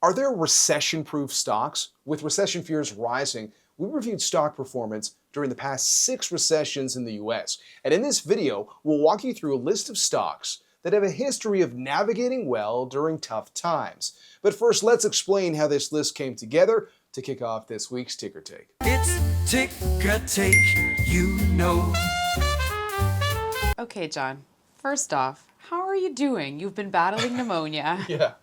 Are there recession-proof stocks? With recession fears rising, we reviewed stock performance during the past 6 recessions in the US. And in this video, we'll walk you through a list of stocks that have a history of navigating well during tough times. But first, let's explain how this list came together to kick off this week's Ticker Take. It's Ticker Take, you know. Okay, John, first off, how are you doing? You've been battling pneumonia. Yeah,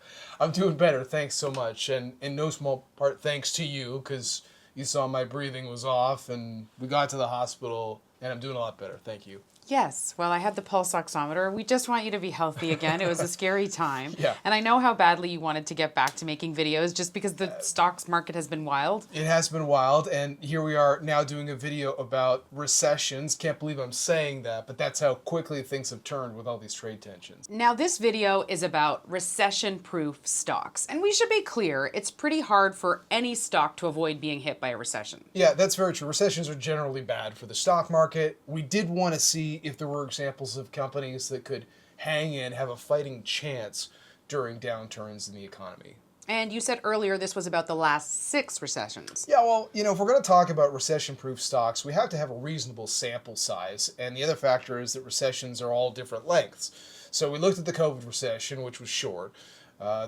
I'm doing better, thanks so much. And in no small part thanks to you, because you saw my breathing was off and we got to the hospital and I'm doing a lot better, thank you. Yes, well, I had the pulse oximeter. We just want you to be healthy again. It was a scary time. Yeah. And I know how badly you wanted to get back to making videos just because the stocks market has been wild. It has been wild, and here we are now doing a video about recessions. Can't believe I'm saying that, but that's how quickly things have turned with all these trade tensions. Now, this video is about recession-proof stocks. And we should be clear, it's pretty hard for any stock to avoid being hit by a recession. Yeah, that's very true. Recessions are generally bad for the stock market. We did want to see if there were examples of companies that could hang in, have a fighting chance during downturns in the economy. And you said earlier this was about the last 6 recessions. Yeah, well, if we're going to talk about recession-proof stocks, we have to have a reasonable sample size. And the other factor is that recessions are all different lengths. So we looked at the COVID recession, which was short.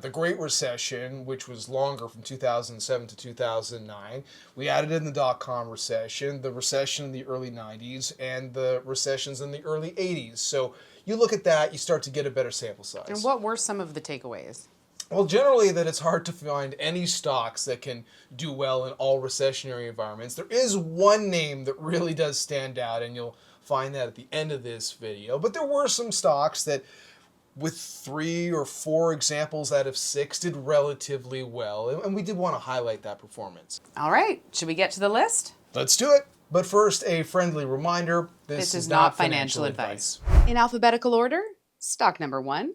The Great Recession, which was longer from 2007 to 2009. We added in the dot-com recession, the recession in the early 90s, and the recessions in the early 80s. So you look at that, you start to get a better sample size. And what were some of the takeaways? Well, generally that it's hard to find any stocks that can do well in all recessionary environments. There is one name that really does stand out, and you'll find that at the end of this video. But there were some stocks that, with 3 or 4 examples out of 6, did relatively well. And we did want to highlight that performance. All right, should we get to the list? Let's do it. But first, a friendly reminder, this is not financial advice. In alphabetical order, stock number 1,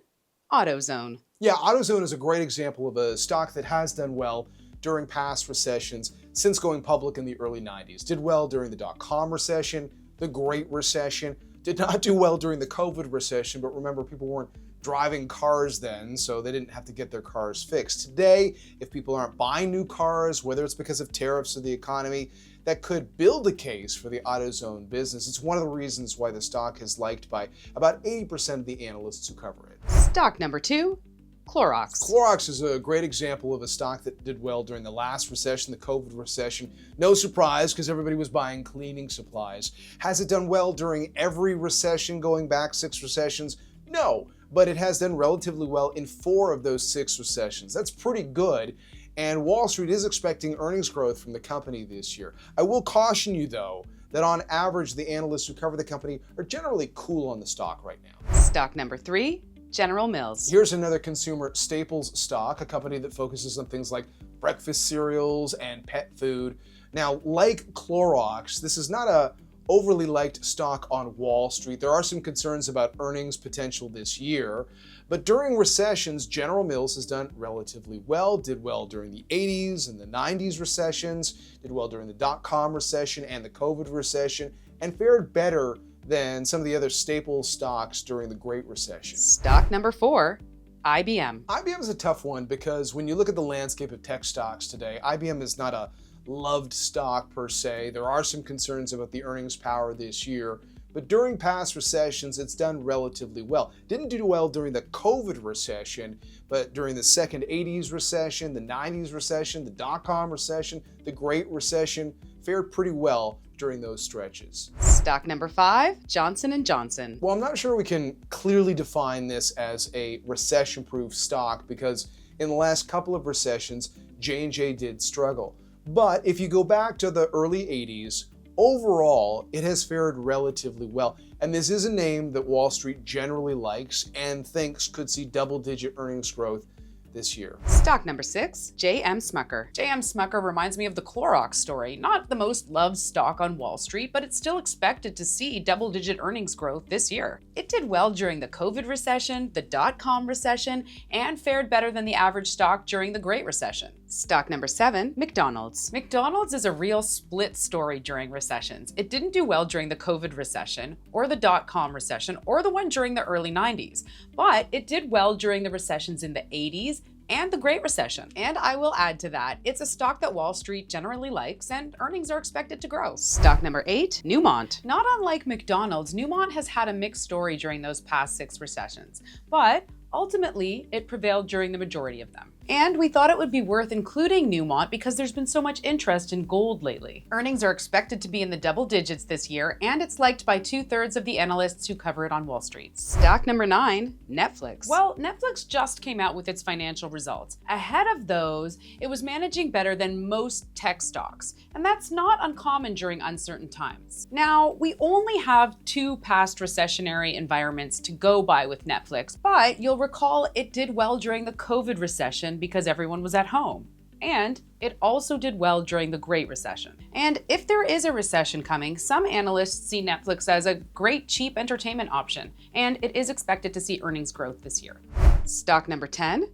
AutoZone. Yeah, AutoZone is a great example of a stock that has done well during past recessions since going public in the early 90s. Did well during the dot-com recession, the Great Recession. Did not do well during the COVID recession, but remember, people weren't driving cars then, so they didn't have to get their cars fixed. Today, if people aren't buying new cars, whether it's because of tariffs or the economy, that could build a case for the AutoZone business. It's one of the reasons why the stock is liked by about 80% of the analysts who cover it. Stock number 2, Clorox. Clorox is a great example of a stock that did well during the last recession, the COVID recession. No surprise, because everybody was buying cleaning supplies. Has it done well during every recession going back 6 recessions? No, but it has done relatively well in 4 of those 6 recessions. That's pretty good, and Wall Street is expecting earnings growth from the company this year. I will caution you, though, that on average, the analysts who cover the company are generally cool on the stock right now. Stock number 3, General Mills. Here's another consumer staples stock, a company that focuses on things like breakfast cereals and pet food. Now, like Clorox, this is not a overly liked stock on Wall Street. There are some concerns about earnings potential this year, but during recessions, General Mills has done relatively well, did well during the 80s and the 90s recessions, did well during the dot-com recession and the COVID recession, and fared better than some of the other staple stocks during the Great Recession. Stock number 4, IBM. IBM is a tough one because when you look at the landscape of tech stocks today, IBM is not a loved stock per se. There are some concerns about the earnings power this year, but during past recessions, it's done relatively well. Didn't do well during the COVID recession, but during the second 80s recession, the 90s recession, the dot-com recession, the Great Recession, fared pretty well during those stretches. Stock number 5, Johnson & Johnson. Well, I'm not sure we can clearly define this as a recession-proof stock because in the last couple of recessions, J&J did struggle. But if you go back to the early 80s, overall, it has fared relatively well. And this is a name that Wall Street generally likes and thinks could see double-digit earnings growth this year. Stock number 6, J.M. Smucker. J.M. Smucker reminds me of the Clorox story. Not the most loved stock on Wall Street, but it's still expected to see double-digit earnings growth this year. It did well during the COVID recession, the dot-com recession, and fared better than the average stock during the Great Recession. Stock number 7, McDonald's. McDonald's is a real split story during recessions. It didn't do well during the COVID recession, or the dot-com recession, or the one during the early 90s, but it did well during the recessions in the 80s and the Great Recession. And I will add to that, it's a stock that Wall Street generally likes and earnings are expected to grow. Stock number 8, Newmont. Not unlike McDonald's, Newmont has had a mixed story during those past 6 recessions, but ultimately, it prevailed during the majority of them. And we thought it would be worth including Newmont because there's been so much interest in gold lately. Earnings are expected to be in the double digits this year, and it's liked by 2/3 of the analysts who cover it on Wall Street. Stock number 9, Netflix. Well, Netflix just came out with its financial results. Ahead of those, it was managing better than most tech stocks, and that's not uncommon during uncertain times. Now, we only have 2 past recessionary environments to go by with Netflix, but you'll recall it did well during the COVID recession because everyone was at home. And it also did well during the Great Recession. And if there is a recession coming, some analysts see Netflix as a great cheap entertainment option, and it is expected to see earnings growth this year. Stock number 10,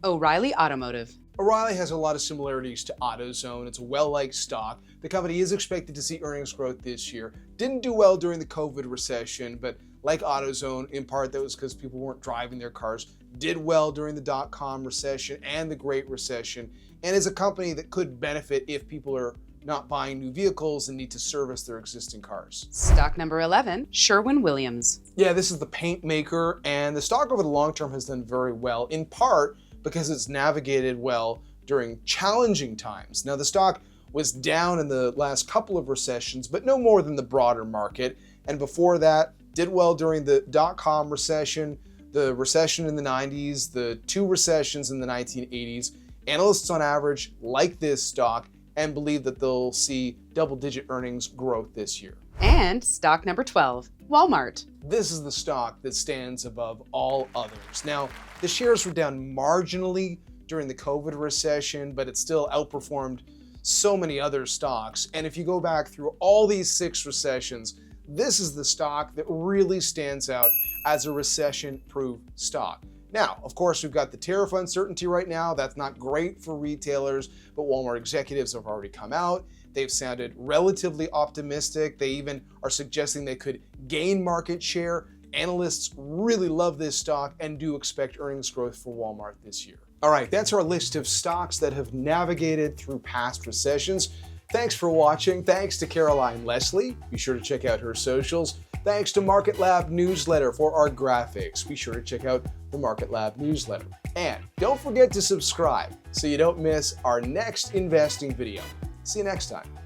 O'Reilly Automotive. O'Reilly has a lot of similarities to AutoZone. It's a well-liked stock. The company is expected to see earnings growth this year. Didn't do well during the COVID recession, but like AutoZone, in part that was because people weren't driving their cars. Did well during the dot-com recession and the Great Recession, and is a company that could benefit if people are not buying new vehicles and need to service their existing cars. Stock number 11, Sherwin-Williams. Yeah, this is the paint maker, and the stock over the long term has done very well, in part because it's navigated well during challenging times. Now, the stock was down in the last couple of recessions, but no more than the broader market, and before that, did well during the dot-com recession, the recession in the 90s, the 2 recessions in the 1980s. Analysts on average like this stock and believe that they'll see double-digit earnings growth this year. And stock number 12, Walmart. This is the stock that stands above all others. Now, the shares were down marginally during the COVID recession, but it still outperformed so many other stocks. And if you go back through all these 6 recessions, this is the stock that really stands out as a recession-proof stock. Now, of course, we've got the tariff uncertainty right now. That's not great for retailers, but Walmart executives have already come out. They've sounded relatively optimistic. They even are suggesting they could gain market share. Analysts really love this stock and do expect earnings growth for Walmart this year. All right, that's our list of stocks that have navigated through past recessions. Thanks for watching. Thanks to Caroline Leslie. Be sure to check out her socials. Thanks to Market Lab Newsletter for our graphics. Be sure to check out the Market Lab Newsletter. And don't forget to subscribe so you don't miss our next investing video. See you next time.